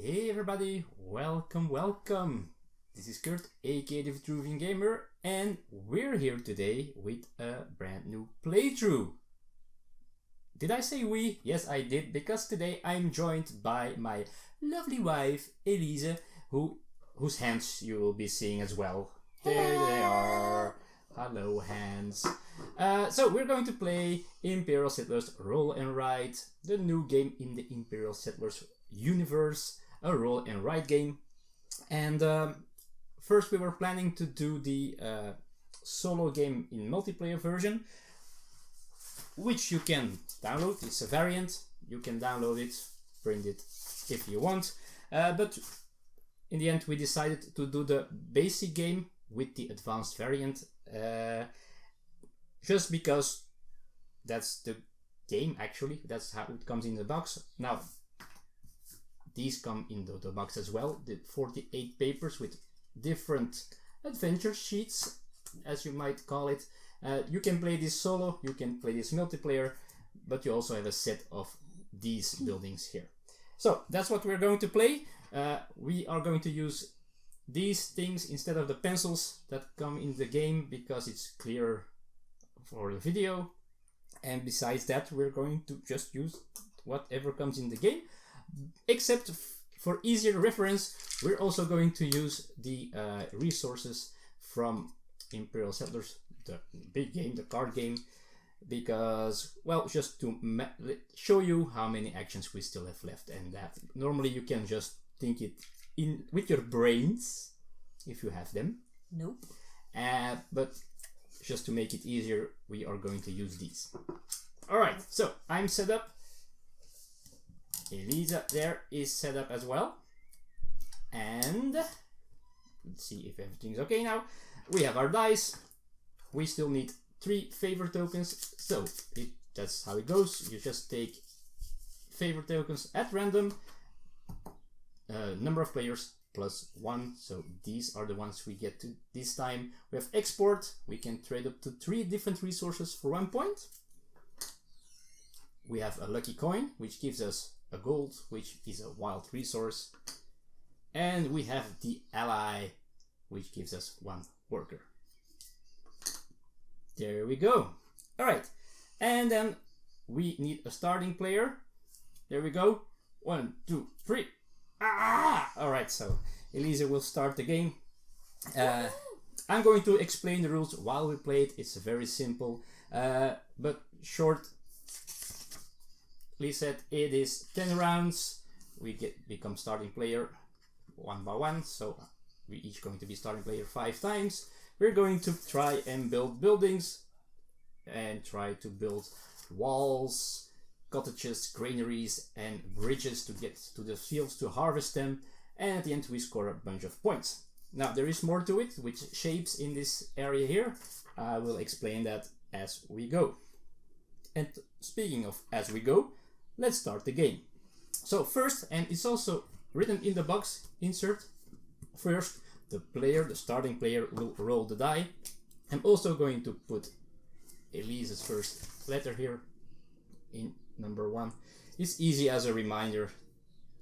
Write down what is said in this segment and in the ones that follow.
Hey everybody, welcome. This is Kurt, aka the Vitruvian Gamer, and we're here today with a brand new playthrough. Did I say we? Yes, I did, because today I'm joined by my lovely wife, Elise, whose hands you will be seeing as well. There they are. Hello, hands. So we're going to play Imperial Settlers Roll and Write, the new game in the Imperial Settlers universe, a roll and write game. And first we were planning to do the solo game in multiplayer version, which you can download. It's a variant. You can download it, print it if you want. But in the end we decided to do the basic game with the advanced variant, just because that's the game actually. That's how it comes in the box. Now, these come in the box as well, the 48 papers with different adventure sheets, as you might call it. You can play this solo, you can play this multiplayer, but you also have a set of these buildings here. So that's what we're going to play. We are going to use these things instead of the pencils that come in the game because it's clearer for the video. And besides that, we're going to just use whatever comes in the game. Except for easier reference, we're also going to use the resources from Imperial Settlers, the big game, the card game, because, well, just to show you how many actions we still have left, and that normally you can just think it in with your brains if you have them. Nope. But just to make it easier, we are going to use these. Alright, so I'm set up. Elisa there is set up as well, and let's see if everything's okay now. We have our dice. We still need 3 favor tokens, so that's how it goes. You just take favor tokens at random, number of players plus 1, so these are the ones we get to this time. We have export. We can trade up to 3 different resources for 1 point. We have a lucky coin, which gives us a gold, which is a wild resource, and we have the ally, which gives us 1 worker. There we go. All right, and then we need a starting player. There we go. 1, 2, 3. All right, so Elisa will start the game. I'm going to explain the rules while we play it. It's very simple, but short. Elise said it is 10 rounds. We become starting player 1 by 1, so we're each going to be starting player 5 times. We're going to try and build buildings and try to build walls, cottages, granaries, and bridges to get to the fields to harvest them, and at the end we score a bunch of points. Now there is more to it, which shapes in this area here. I will explain that as we go. And speaking of as we go, let's start the game. So first, and it's also written in the box insert, first the starting player will roll the die. I'm also going to put Elise's first letter here in number 1. It's easy as a reminder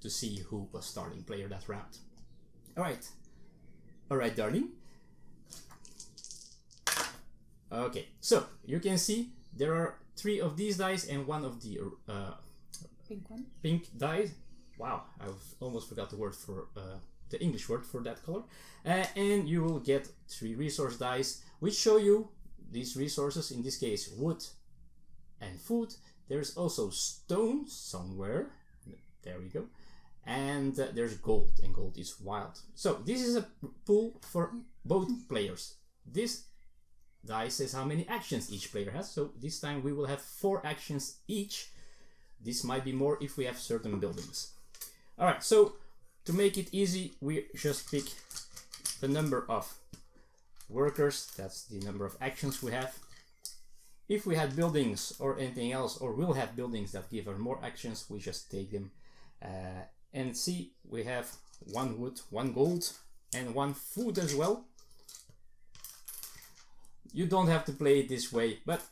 to see who was starting player that round. Alright darling. Okay, so you can see there are 3 of these dice and 1 of the pink die. Wow, I almost forgot the word for the English word for that color. And you will get 3 resource dice, which show you these resources. In this case, wood and food. There's also stone somewhere. There we go. And there's gold, and gold is wild. So this is a pool for both players. This die says how many actions each player has, so this time we will have 4 actions each. This might be more if we have certain buildings. Alright, so to make it easy, we just pick the number of workers. That's the number of actions we have. If we had buildings or anything else, or will have buildings that give us more actions, we just take them. And see, we have 1 wood, 1 gold, and 1 food as well. You don't have to play it this way, but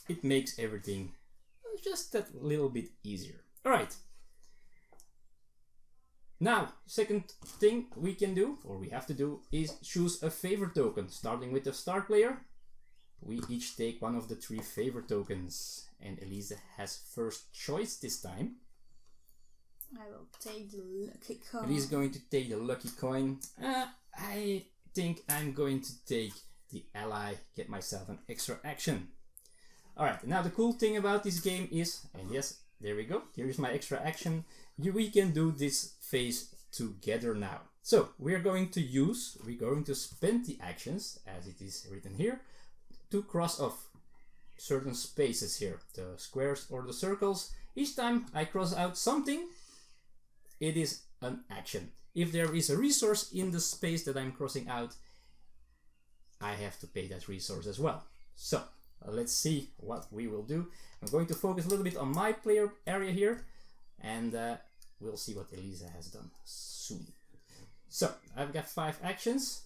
it makes everything just that little bit easier. Alright. Now, second thing we can do, or we have to do, is choose a favor token. Starting with the start player, we each take one of the 3 favor tokens. And Elise has first choice this time. I will take the lucky coin. Elise is going to take the lucky coin. I think I'm going to take the ally, get myself an extra action. Alright, now the cool thing about this game is, and yes, there we go, here's my extra action. We can do this phase together now. So we're going to spend the actions, as it is written here, to cross off certain spaces here, the squares or the circles. Each time I cross out something, it is an action. If there is a resource in the space that I'm crossing out, I have to pay that resource as well. So let's see what we will do. I'm going to focus a little bit on my player area here, and we'll see what Elisa has done soon. So I've got 5 actions.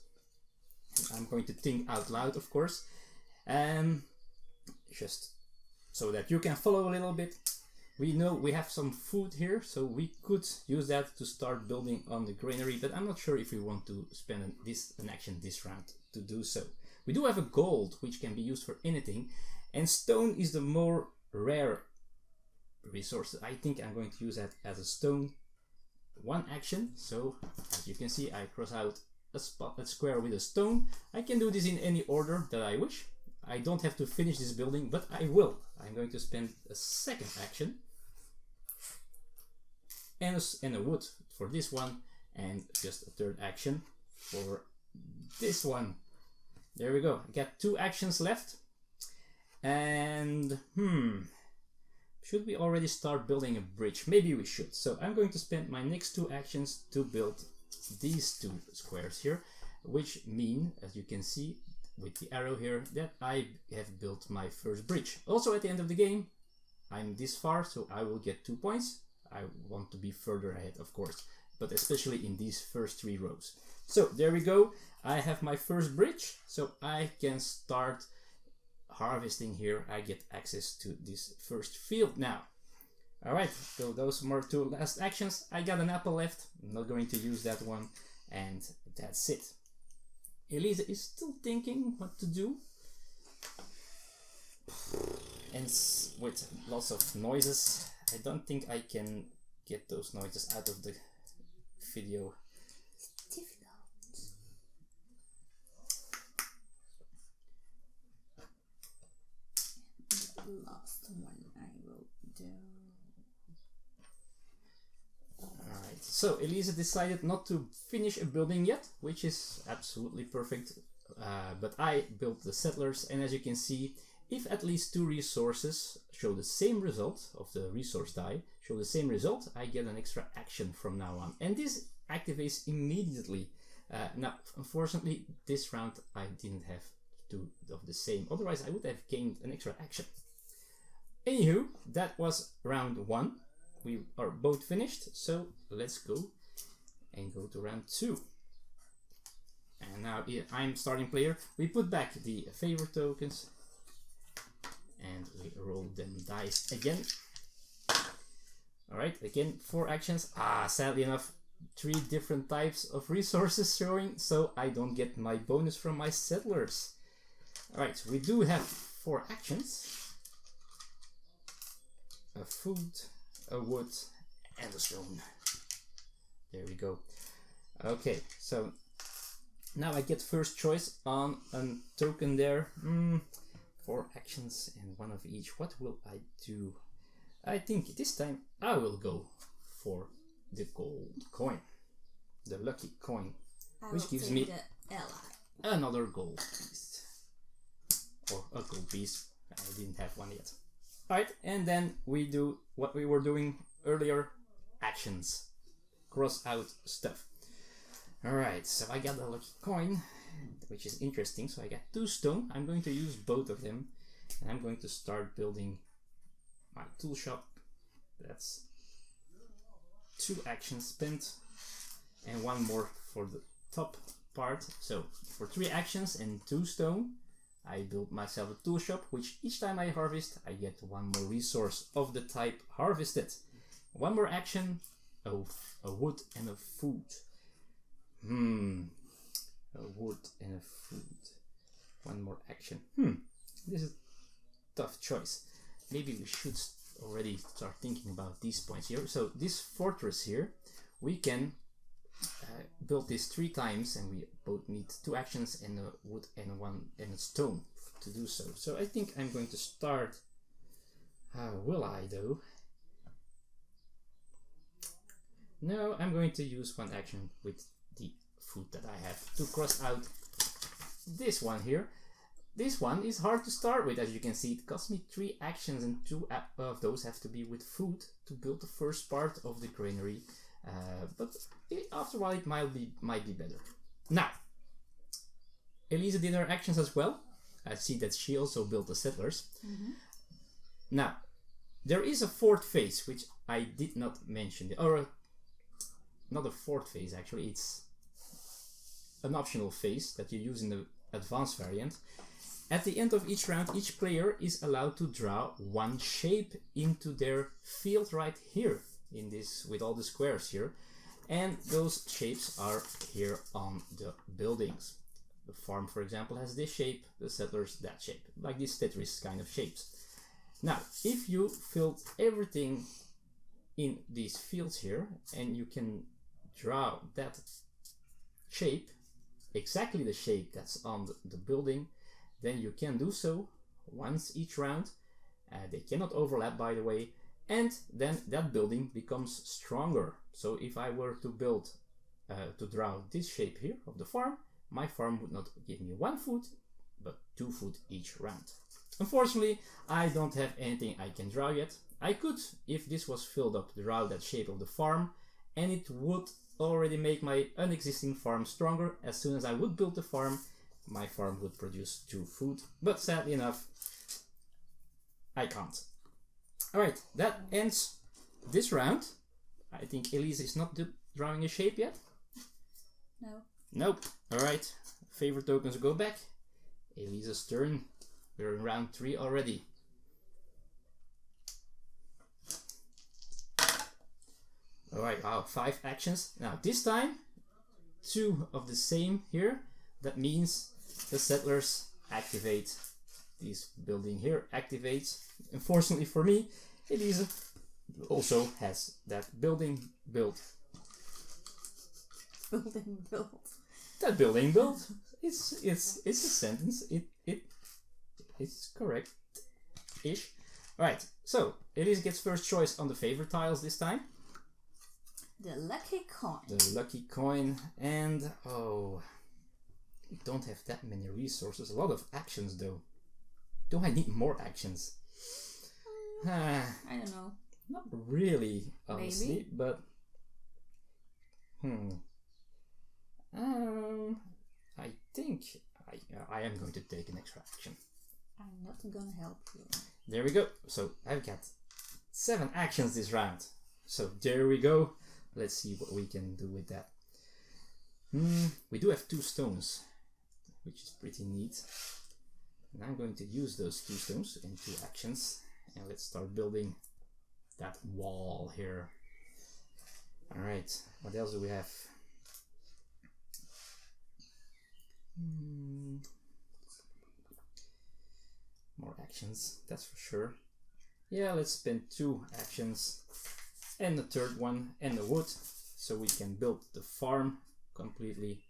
I'm going to think out loud, of course, just so that you can follow a little bit. We know we have some food here, so we could use that to start building on the granary, but I'm not sure if we want to spend an action this round to do so. We do have a gold, which can be used for anything, and stone is the more rare resource. I think I'm going to use that as a stone 1 action. So as you can see, I cross out a square with a stone. I can do this in any order that I wish. I don't have to finish this building, but I will. I'm going to spend a second action and a wood for this one, and just a third action for this one. There we go. I got 2 actions left. And should we already start building a bridge? Maybe we should. So I'm going to spend my next 2 actions to build these 2 squares here, which mean, as you can see with the arrow here, that I have built my first bridge. Also at the end of the game, I'm this far, so I will get 2 points. I want to be further ahead, of course, but especially in these first 3 rows. So there we go. I have my first bridge, so I can start harvesting here. I get access to this first field now. Alright, so those were 2 last actions. I got an apple left. I'm not going to use that one, and that's it. Elisa is still thinking what to do, and with lots of noises. I don't think I can get those noises out of the video. It's difficult. The last one I will do. Alright, so Elisa decided not to finish a building yet, which is absolutely perfect. But I built the settlers, and as you can see, if at least 2 resources show the same result of the resource die, show the same result, I get an extra action from now on. And this activates immediately. Now, unfortunately, this round I didn't have 2 of the same. Otherwise, I would have gained an extra action. Anywho, that was round 1. We are both finished, so let's go and go to round 2. And now I'm starting player. We put back the favor tokens, and we roll them dice again. Alright, again 4 actions. Sadly enough, 3 different types of resources showing, so I don't get my bonus from my settlers. Alright, we do have 4 actions. A food, a wood, and a stone. There we go. Okay, so now I get first choice on a token there. 4 actions and 1 of each. What will I do? I think this time I will go for the gold coin, the lucky coin, which gives me the ally. Another gold piece, or a gold piece. I didn't have one yet. Alright, and then we do what we were doing earlier, actions. Cross out stuff. Alright, so I got the lucky coin, which is interesting. So I got 2 stone. I'm going to use both of them, and I'm going to start building my tool shop. That's 2 actions spent, and 1 more for the top part. So for 3 actions and 2 stone, I built myself a tool shop, which each time I harvest, I get 1 more resource of the type harvested. 1 more action, a wood and a food. A wood and a food. One more action. This is a tough choice. Maybe we should already start thinking about these points here. So this fortress here, we can build this 3 times, and we both need 2 actions and a wood and 1 and a stone to do so. So I think I'm going to start. Will I though? No, I'm going to use 1 action with the food that I have to cross out this one here. This one is hard to start with, as you can see. It cost me 3 actions, and 2 of those have to be with food to build the first part of the granary. But after a while it might be better. Now, Elise did her actions as well. I see that she also built the settlers. Now, there is a 4th phase, which I did not mention, or not a 4th phase actually, it's an optional phase that you use in the advanced variant. At the end of each round, each player is allowed to draw 1 shape into their field right here, in this, with all the squares here, and those shapes are here on the buildings. The farm, for example, has this shape, the settlers that shape, like these Tetris kind of shapes. Now, if you filled everything in these fields here, and you can draw that shape, exactly the shape that's on the building, then you can do so once each round. They cannot overlap, by the way, and then that building becomes stronger. So if I were to build, to draw this shape here of the farm, my farm would not give me 1 food, but 2 food each round. Unfortunately, I don't have anything I can draw yet. I could, if this was filled up, draw that shape of the farm, and it would already make my unexisting farm stronger. As soon as I would build the farm, my farm would produce 2 food, but sadly enough, I can't. Alright, that ends this round. I think Elise is not drawing a shape yet. No. Nope. Alright, favorite tokens go back. Elise's turn. We're in round 3 already. Alright, wow, 5 actions. Now this time, 2 of the same here. That means the settlers activate. This building here activates. Unfortunately for me, Elise also has that building built. Building built. That building built. It's a sentence. It's correct-ish. Alright, so Elise gets first choice on the favorite tiles this time. The lucky coin. The lucky coin, and oh, we don't have that many resources. A lot of actions though. Do I need more actions? I don't know. Not really, honestly. Maybe. But I think I am going to take an extra action. I'm not gonna help you. There we go. So I've got 7 actions this round. So there we go. Let's see what we can do with that. We do have 2 stones, which is pretty neat. And I'm going to use those 2 stones in 2 actions. And let's start building that wall here. Alright, what else do we have? More actions, that's for sure. Yeah, let's spend 2 actions and the 3rd one and the wood, so we can build the farm completely.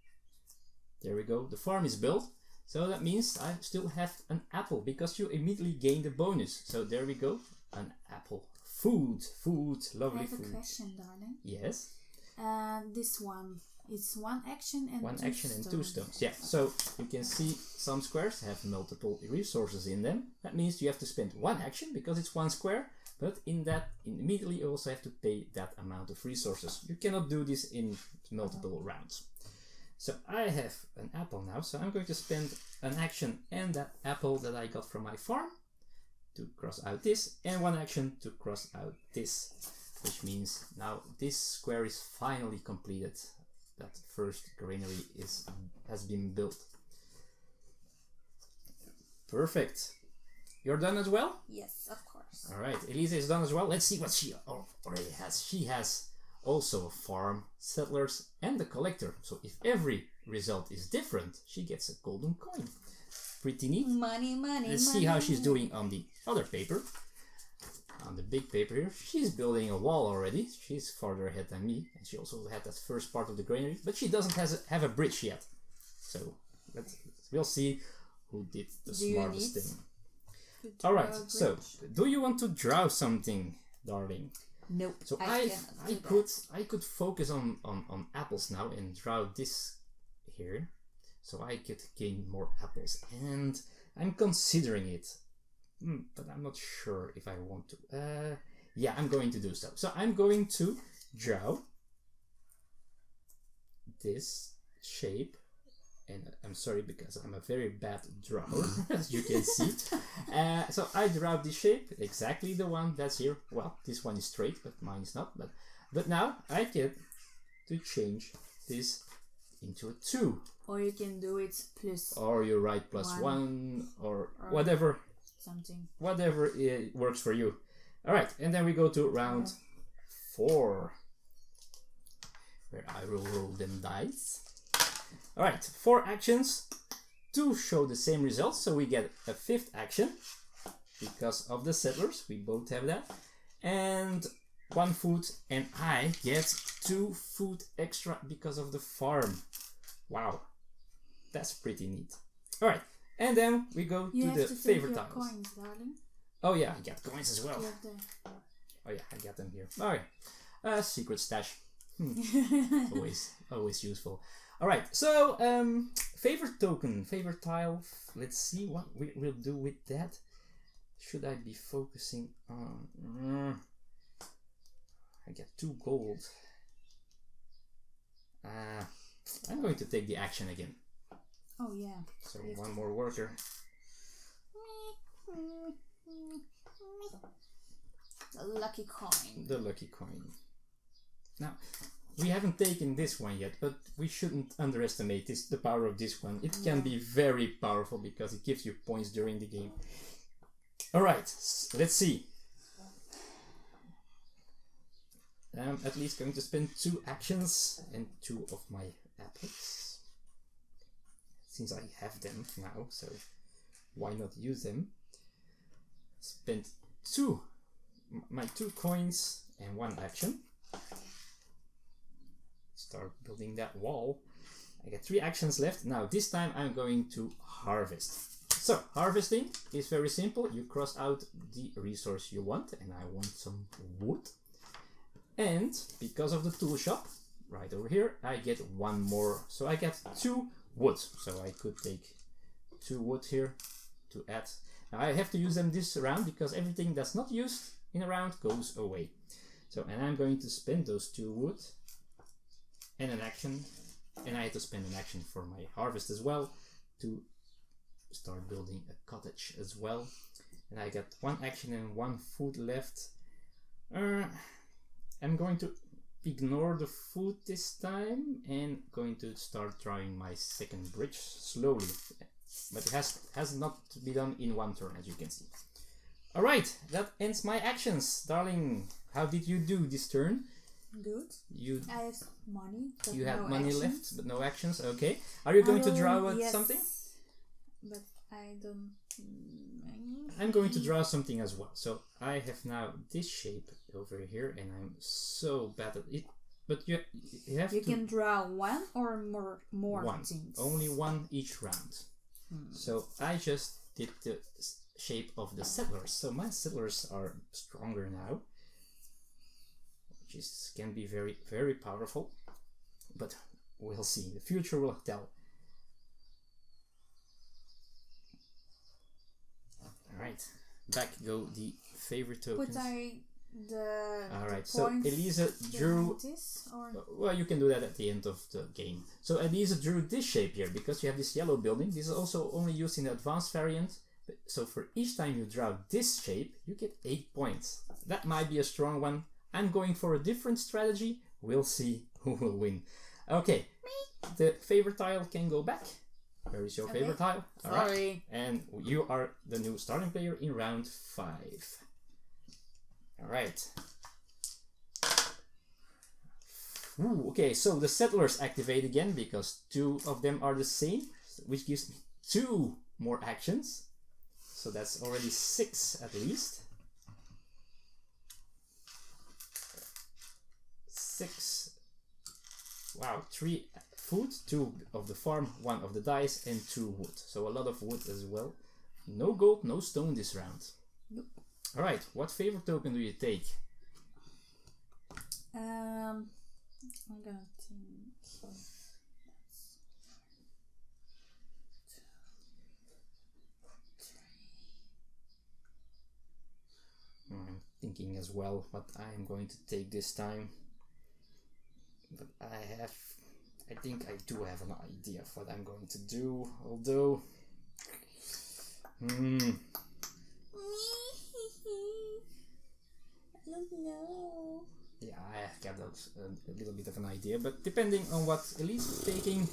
There we go, the farm is built. So that means I still have an apple, because you immediately gain the bonus. So there we go, an apple. Food, lovely food. I have a question, darling. Yes? This one, it's 1 action and 1 2 action stones. and 2 stones. Yeah, so you can see some squares have multiple resources in them. That means you have to spend 1 action because it's 1 square, but immediately you also have to pay that amount of resources. You cannot do this in multiple rounds. So I have an apple now, so I'm going to spend an action and that apple that I got from my farm to cross out this, and 1 action to cross out this, which means now this square is finally completed. That first granary has been built. Perfect. You're done as well? Yes, of course. Alright, Elise is done as well. Let's see what she already has. She has also a farm, settlers, and the collector. So if every result is different, she gets a golden coin. Pretty neat. Money, money, Let's money. see how she's doing on the other paper. On the big paper here, she's building a wall already. She's farther ahead than me, and she also had that first part of the granary, but she doesn't have a bridge yet. So we'll see who did the smartest thing. All right. So, do you want to draw something, darling? Nope. So I could focus on apples now and draw this here, so I could gain more apples, and I'm considering it. But I'm not sure if I want to. Yeah, I'm going to do so. So I'm going to draw this shape. And I'm sorry because I'm a very bad drawer, as you can see. So I draw this shape, exactly the one that's here. Well, this one is straight, but mine is not. But now I get to change this into a 2. Or you can do it plus. Or you write +1 or whatever. Something. Whatever works for you. All right, and then we go to round 4, where I will roll them dice. All right, 4 actions, 2 show the same results, so we get a 5th action because of the settlers. We both have that, and 1 food, and I get 2 food extra because of the farm. Wow, that's pretty neat. All right. And then we go to the favorite tiles. Coins, darling. Oh yeah, I got coins as well. Oh yeah, I got them here. Alright. Secret stash. Always useful. Alright, so favorite token, favorite tile. Let's see what we will do with that. Should I be focusing on... I get 2 gold. I'm going to take the action again. Oh yeah. So 1 more worker. The lucky coin. The lucky coin. Now, we haven't taken this one yet, but we shouldn't underestimate the power of this one. It can be very powerful because it gives you points during the game. Alright, let's see. I'm at least going to spend 2 actions and 2 of my apples. Since I have them now, so why not use them? Spend my 2 coins and 1 action. Start building that wall. I get 3 actions left. Now this time I'm going to harvest. So harvesting is very simple. You cross out the resource you want, and I want some wood. And because of the tool shop, right over here, I get 1 more. So I get 2 wood, so I could take 2 wood here to add. Now I have to use them this round because everything that's not used in a round goes away. So, and I'm going to spend those 2 wood and an action, and I had to spend an action for my harvest as well to start building a cottage as well. And I got 1 action and 1 food left. I'm going to ignore the food this time and going to start drawing my second bridge slowly, but it has not to be done in 1 turn, as you can see. All right, that ends my actions, darling. How did you do this turn? Good. I have money. But you had no money actions. left, but no actions. Okay. Are you going to draw yes, something? But I don't. I'm going to draw something as well. So I have now this shape over here, and I'm so bad at it. But you have You to... can draw 1 or more 1. things. Only 1 each round. So I just did the shape of the settlers. So my settlers are stronger now, which can be very, very powerful. But we'll see. The future will tell. Alright, back go the favorite tokens. Alright, so Elise drew... Well, you can do that at the end of the game. So Elise drew this shape here, because you have this yellow building. This is also only used in the advanced variant. So for each time you draw this shape, you get 8 points. That might be a strong one. I'm going for a different strategy. We'll see who will win. Okay, the favorite tile can go back. Where is your favorite tile? Sorry. Right. And you are the new starting player in round 5. Alright. Ooh, okay, so the settlers activate again because 2 of them are the same, which gives me 2 more actions. So that's already 6 at least. 6. Wow, 3 food, 2 of the farm, 1 of the dice, and 2 wood. So a lot of wood as well. No gold, no stone this round. Nope. Alright, what favor token do you take? I'm gonna think. I'm thinking as well what I am going to take this time. But I think I do have an idea of what I'm going to do, although... I don't know. Yeah, I have got a little bit of an idea, but depending on what Elise is taking...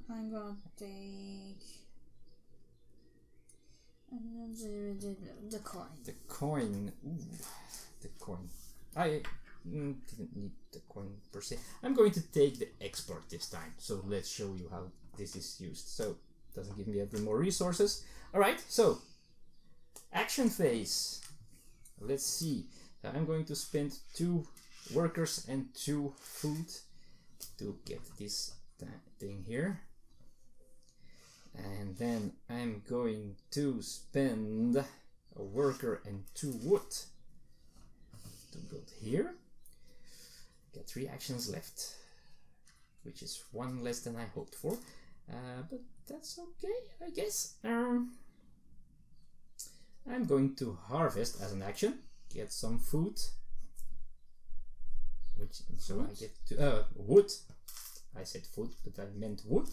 I'm gonna take... the coin. The coin. Ooh, the coin. I didn't need the coin per se. I'm going to take the export this time. So let's show you how this is used. So it doesn't give me any more resources. Alright, so action phase. Let's see. I'm going to spend 2 workers and 2 food to get this thing here. And then I'm going to spend a worker and 2 wood to build here. Get 3 actions left, which is 1 less than I hoped for, but that's okay, I guess. I'm going to harvest as an action, get some food, which so I get to, wood. I said food, but I meant wood.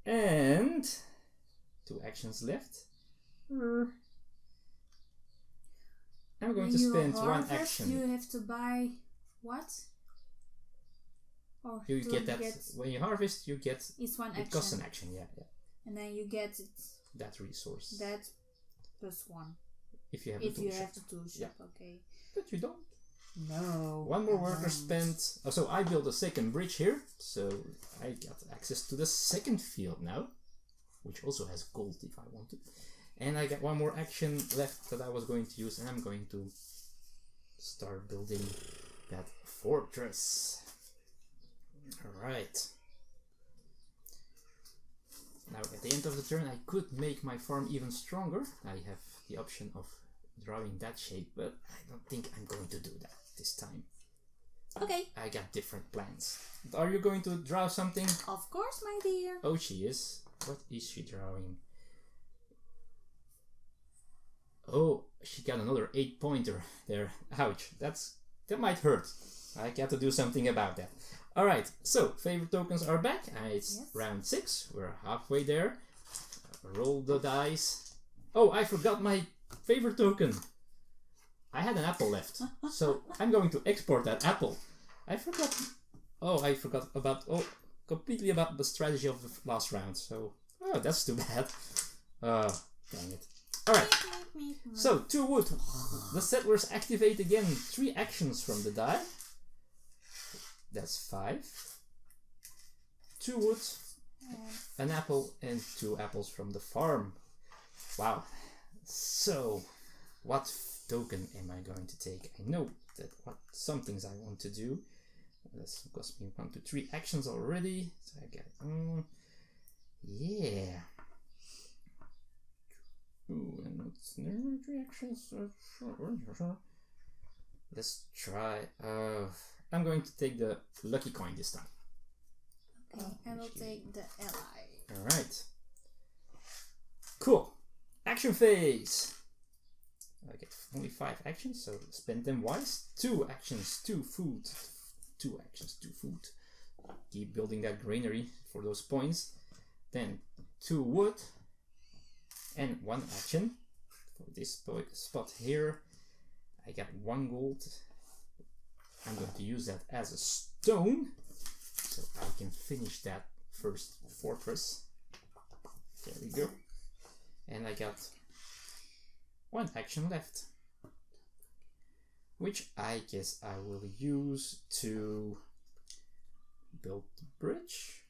And 2 actions left. I'm going to spend 1 action. You have to buy what? Or you get that when you harvest. You get it's 1 action. It costs an action, yeah. And then you get it. That resource. That plus 1. If you have if the you tool have shop. the tool shop, okay. But you don't. No. 1 more worker spent. Oh, so I built a second bridge here, so I got access to the second field now, which also has gold if I want to. And I got 1 more action left that I was going to use, and I'm going to start building that fortress. Alright. Now at the end of the turn I could make my farm even stronger. I have the option of drawing that shape, but I don't think I'm going to do that this time. Okay. I got different plans. Are you going to draw something? Of course, my dear. Oh, she is. What is she drawing? Oh, she got another 8-pointer there. Ouch. That might hurt. I got to do something about that. Alright, so favorite tokens are back. It's round 6. We're halfway there. Roll the dice. Oh, I forgot my favorite token. I had an apple left. So I'm going to export that apple. I forgot completely about the strategy of the last round. So, that's too bad. Dang it. Alright, so 2 wood. The settlers activate again 3 actions from the die. That's 5. 2 wood, an apple, and 2 apples from the farm. Wow. So, what token am I going to take? I know that some things I want to do. That's cost me 1, 2, 3 actions already. So I get yeah. Ooh, and it's 3 actions. Let's try. I'm going to take the lucky coin this time. Okay, I will take the ally. Alright. Cool. Action phase. I get only 5 actions, so spend them wise. 2 actions, 2 food. 2 actions, 2 food. Keep building that granary for those points. Then 2 wood. And 1 action. For this spot here, I got 1 gold. I'm going to use that as a stone, so I can finish that first fortress. There we go. And I got 1 action left. which I guess I will use to build the bridge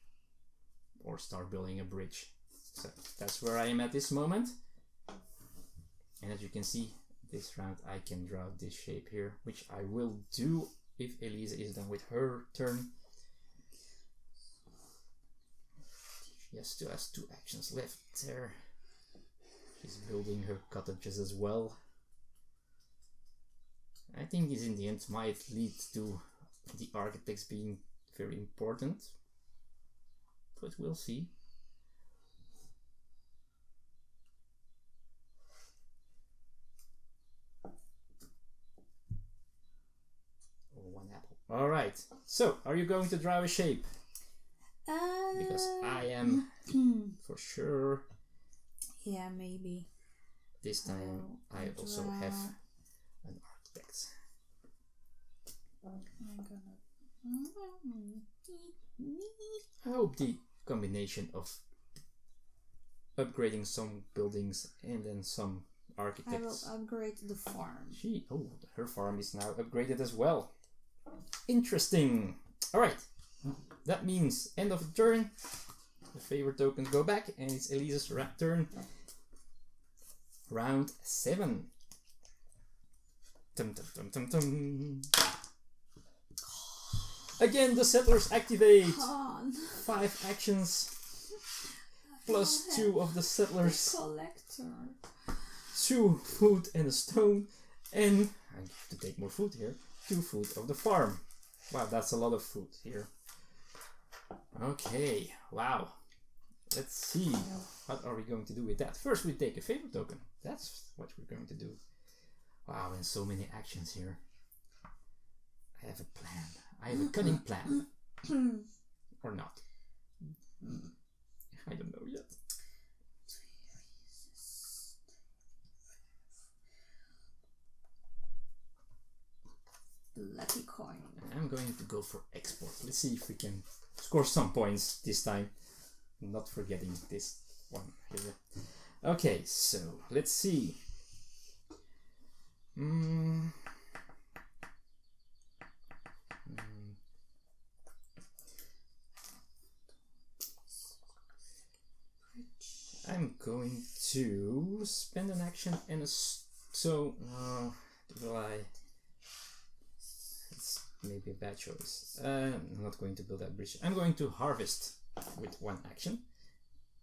or start building a bridge. So that's where I am at this moment. And as you can see, this round I can draw this shape here, which I will do if Elise is done with her turn. She still has 2 actions left there. She's building her cottages as well. I think this in the end might lead to the architects being very important, but we'll see. Oh, 1 apple. All right. So, are you going to draw a shape? Because I am for sure. Yeah, maybe. This time I also have an architect. I hope the combination of upgrading some buildings and then some architects. I will upgrade the farm. Her farm is now upgraded as well. Interesting. All right. That means end of the turn. The favor tokens go back, and it's Elise's turn. Round 7. Tum, tum, tum, tum, tum. Again, the settlers activate. 5 actions plus 2 of the settlers. Collector. 2 food and a stone, and I have to take more food here. 2 food of the farm. Wow, that's a lot of food here. Okay, wow. Let's see. What are we going to do with that? First, we take a favor token. That's what we're going to do. Wow, and so many actions here. I have a plan. I have a cunning plan. Or not. I don't know yet. Lucky coin. I'm going to go for export. Let's see if we can score some points this time. Not forgetting this one here. Okay, so let's see. I'm going to spend an action and will I? It's maybe a bad choice. I'm not going to build that bridge. I'm going to harvest with 1 action,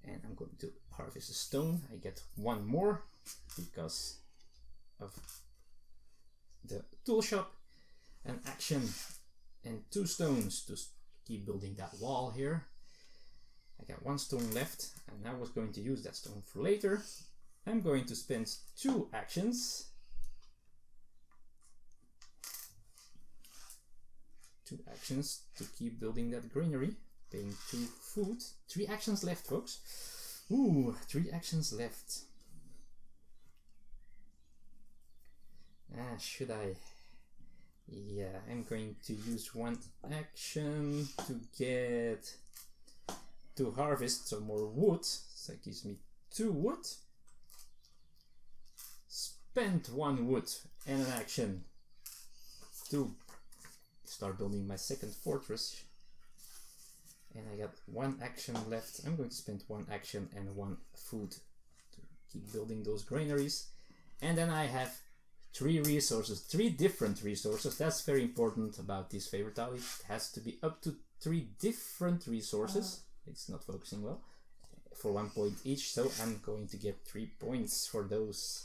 and I'm going to harvest a stone. I get 1 more because of the tool shop. An action and 2 stones to keep building that wall here. I got 1 stone left, and I was going to use that stone for later. I'm going to spend 2 actions. 2 actions to keep building that granary. Paying 2 food. 3 actions left, folks. Ooh, 3 actions left. Should I? Yeah, I'm going to use 1 action to harvest some more wood. So it gives me 2 wood. Spend 1 wood and an action to start building my second fortress. And I got 1 action left. I'm going to spend 1 action and 1 food to keep building those granaries. And then I have 3 resources, 3 different resources. That's very important about this favor tile. It has to be up to 3 different resources. It's not focusing well. For 1 point each, so I'm going to get 3 points for those.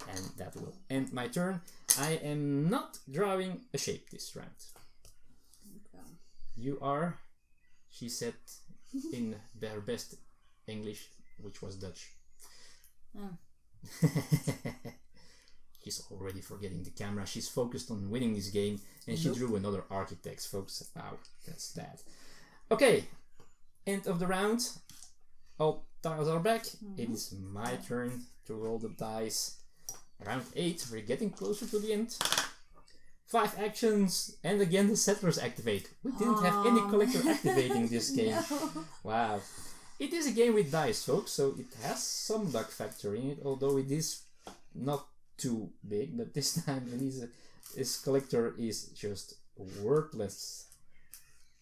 And that will end my turn. I am not drawing a shape this round. Okay. You are, she said in their best English, which was Dutch. She's already forgetting the camera. She's focused on winning this game, and she drew another architect, folks. Wow, that's bad. Okay, end of the round. All tiles are back. It is my turn to roll the dice. Round 8, we're getting closer to the end. 5 actions, and again the settlers activate. We didn't have any collector activating this game. No. Wow. It is a game with dice, folks, so it has some luck factor in it, although it is not too big, but this time his collector is just worthless.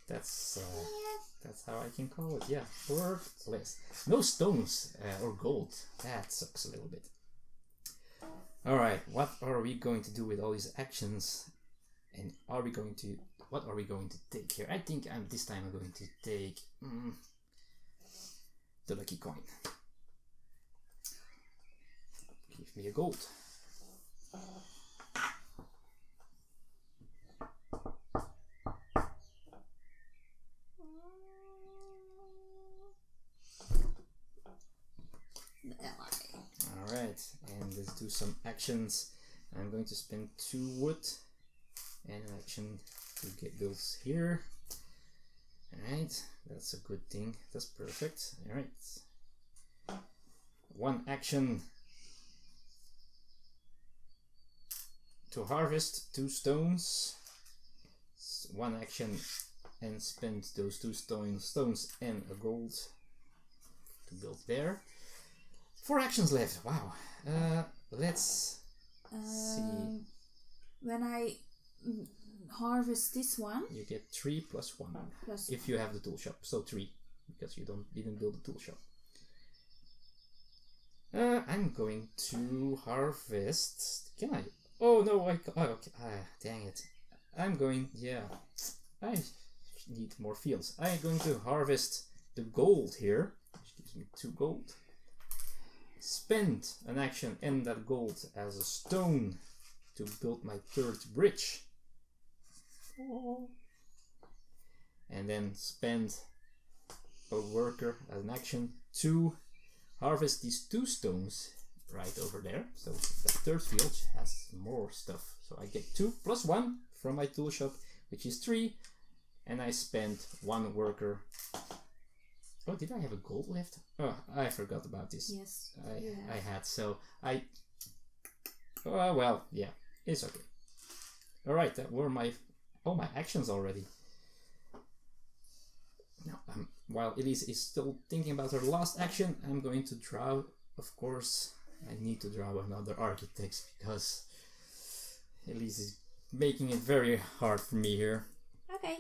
That's how I can call it. Yeah, worthless. No stones or gold. That sucks a little bit. All right, what are we going to do with all these actions? And what are we going to take here? I think this time I'm going to take the lucky coin. Give me a gold. Alright, and let's do some actions. I'm going to spend 2 wood and an action to get those here. Alright, that's a good thing. That's perfect. Alright. 1 action to harvest 2 stones. 1 action and spend those 2 stones and a gold to build there. 4 actions left. Wow. Let's see. When I harvest this one, you get 3 plus 1 if you have the tool shop. So 3 because you didn't build the tool shop. I'm going to harvest. Can I? Oh no! Okay. Dang it! I'm going. Yeah, I need more fields. I'm going to harvest the gold here, which gives me 2 gold. Spend an action and that gold as a stone to build my 3rd bridge. And then spend a worker as an action to harvest these 2 stones right over there. So the 3rd field has more stuff. So I get 2 plus 1 from my tool shop, which is 3. And I spend 1 worker. Oh, did I have a gold left? Oh, I forgot about this. Yes. I had, so I... Oh, well, yeah, it's okay. Alright, that were all my actions already. Now, while Elise is still thinking about her last action, I'm going to draw, of course, I need to draw another architect because Elise is making it very hard for me here. Okay,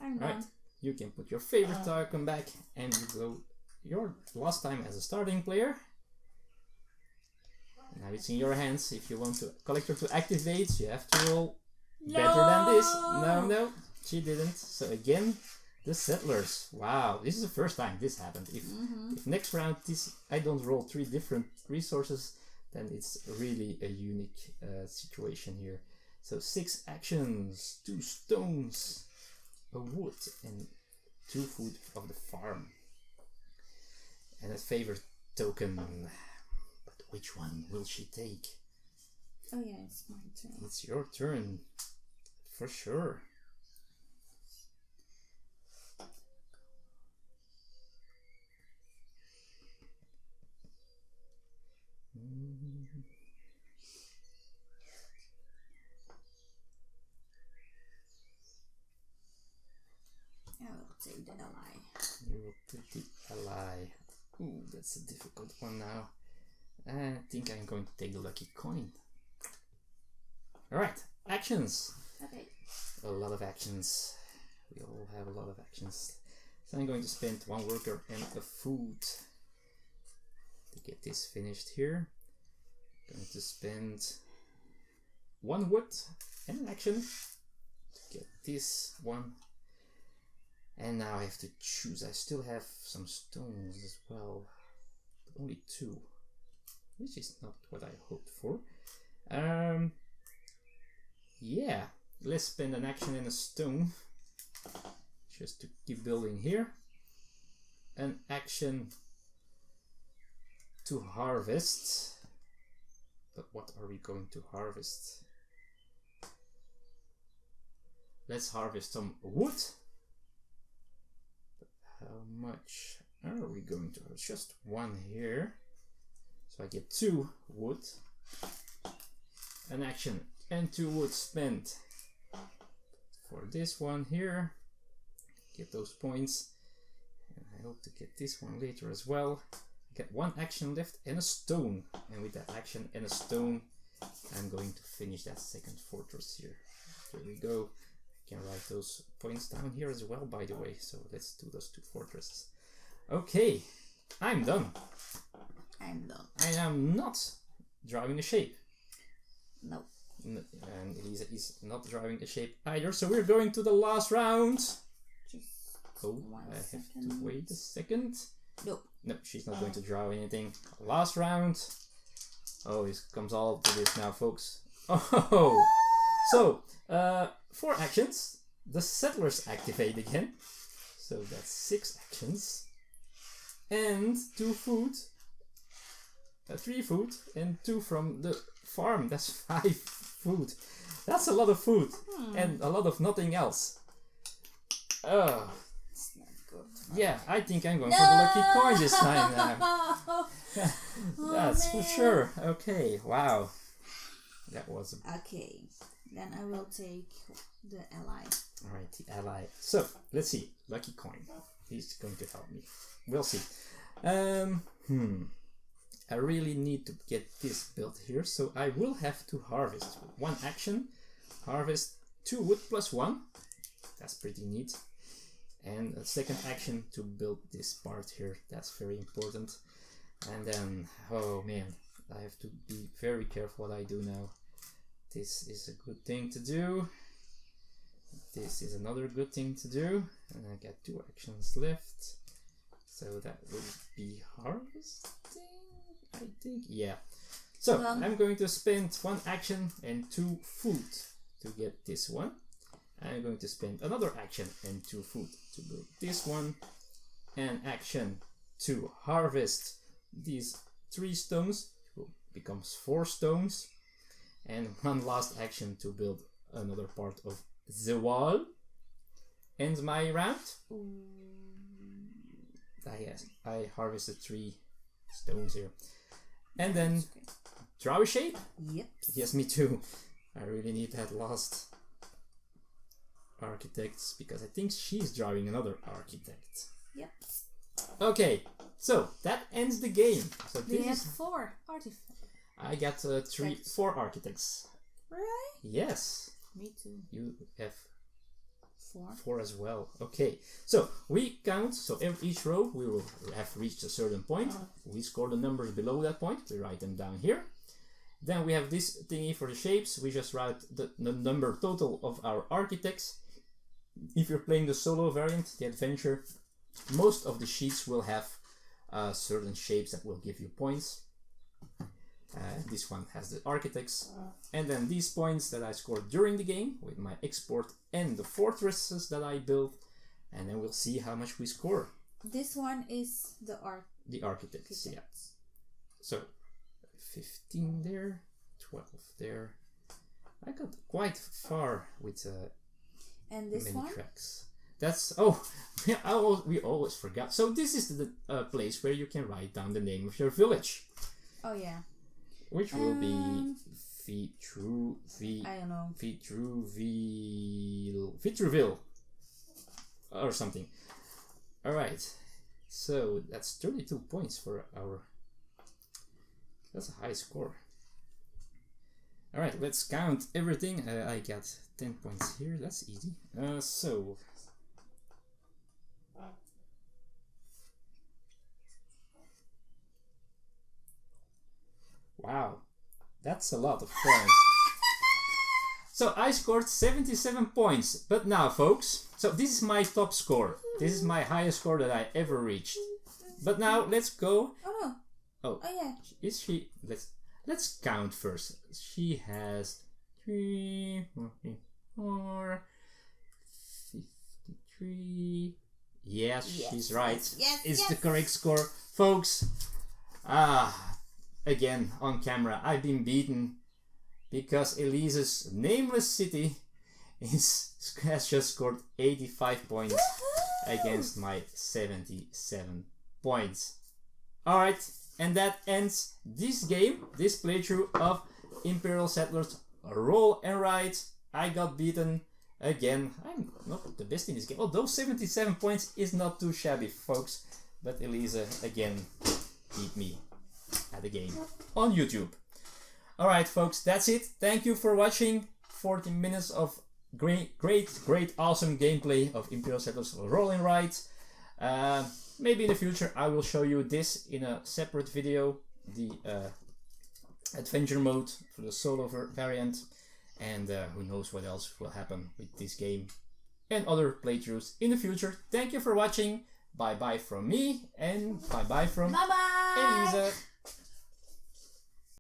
I'm done. Right. You can put your favorite icon back and you go your last time as a starting player. Now it's in your hands. If you want the collector to activate, you have to roll better than this. No, she didn't. So again, the settlers. Wow, this is the first time this happened. If next round I don't roll 3 different resources, then it's really a unique situation here. So 6 actions, 2 stones, a wood, and 2 food of the farm. And a favorite token. But which one will she take? Oh yeah, it's my turn. It's your turn, for sure. I will take the ally. You will take the ally. Ooh, that's a difficult one now. I think I'm going to take the lucky coin. Alright, actions. Okay. A lot of actions. We all have a lot of actions. So I'm going to spend 1 worker and a food to get this finished here. Going to spend 1 wood and an action to get this one. And now I have to choose. I still have some stones as well, but only 2, which is not what I hoped for. Yeah, let's spend an action and a stone just to keep building here. An action to harvest. But what are we going to harvest? Let's harvest some wood. But how much are we going to harvest? Just 1 here. So I get 2 wood. An action and 2 wood spent for this one here. Get those points. And I hope to get this one later as well. Get 1 action left and a stone. And with that action and a stone, I'm going to finish that second fortress here. There we go. I can write those points down here as well, by the way. So let's do those 2 fortresses. Okay, I'm done. I'm done. I am not drawing a shape. No. And Elise is not drawing a shape either. So we're going to the last round. Oh, I have to wait a second. Nope. No, she's not going to draw anything. Last round. Oh, it comes all to this now, folks. Oh! So, 4 actions. The settlers activate again. So that's 6 actions. And 2 food. 3 food. And 2 from the farm. That's 5 food. That's a lot of food. And a lot of nothing else. It's not good. Yeah, I think I'm going for the lucky coin this time now. That's for sure. Okay, wow. That was Okay, then I will take the ally. Alright, the ally. So, let's see. Lucky coin. He's going to help me. We'll see. I really need to get this built here, so I will have to harvest. 1 action. Harvest 2 wood plus 1. That's pretty neat. And a second action to build this part here. That's very important. And then, oh man, I have to be very careful what I do now. This is a good thing to do. This is another good thing to do. And I got 2 actions left. So that will be harvesting, I think. Yeah. So I'm going to spend 1 action and 2 food to get this one. I'm going to spend another action and 2 food to build this one. And action to harvest these 3 stones. It becomes 4 stones. And 1 last action to build another part of the wall. End my round. Yes, I harvested 3 stones here. And then draw a shape. Yep. Yes, me too. I really need that last architects because I think she's drawing another architect. Yep. Okay, so that ends the game. So They have 4 artifacts. I got 4 architects. Really? Yes. Me too. You have 4. 4 as well. Okay, so we count. So each row we will have reached a certain point. We score the numbers below that point. We write them down here. Then we have this thingy for the shapes. We just write the number total of our architects. If you're playing the solo variant, the adventure, most of the sheets will have certain shapes that will give you points. This one has the architects. And then these points that I scored during the game with my export and the fortresses that I built. And then we'll see how much we score. This one is the architects, yeah. So 15 there, 12 there. I got quite far with and this many one? tracks. That's we always forgot. So this is the place where you can write down the name of your village. Oh yeah. Which will be I don't know. Vitruvian or something. All right. So that's 32 points for our. That's a high score. All right, let's count everything. I got 10 points here. That's easy. So. Wow, that's a lot of points. So I scored 77 points. But now, folks, so this is my top score. This is my highest score that I ever reached. But now let's go. Oh no. Oh yeah. Is she? Let's count first. She has 3, 4, 53. Yes, she's right. It's the correct score, folks. Again on camera, I've been beaten because Elise's nameless city has just scored 85 points against my 77 points. Alright, and that ends this game, this playthrough of Imperial Settlers Roll and Write. I got beaten again. I'm not the best in this game, although 77 points is not too shabby, folks. But Elise again beat me at the game on YouTube. Alright, folks, that's it. Thank you for watching. 40 minutes of great, awesome gameplay of Imperial Settlers Roll Write. Maybe in the future I will show you this in a separate video, the adventure mode for the solo variant, and who knows what else will happen with this game and other playthroughs in the future. Thank you for watching. Bye bye from me, and bye bye from Bye bye. Elise.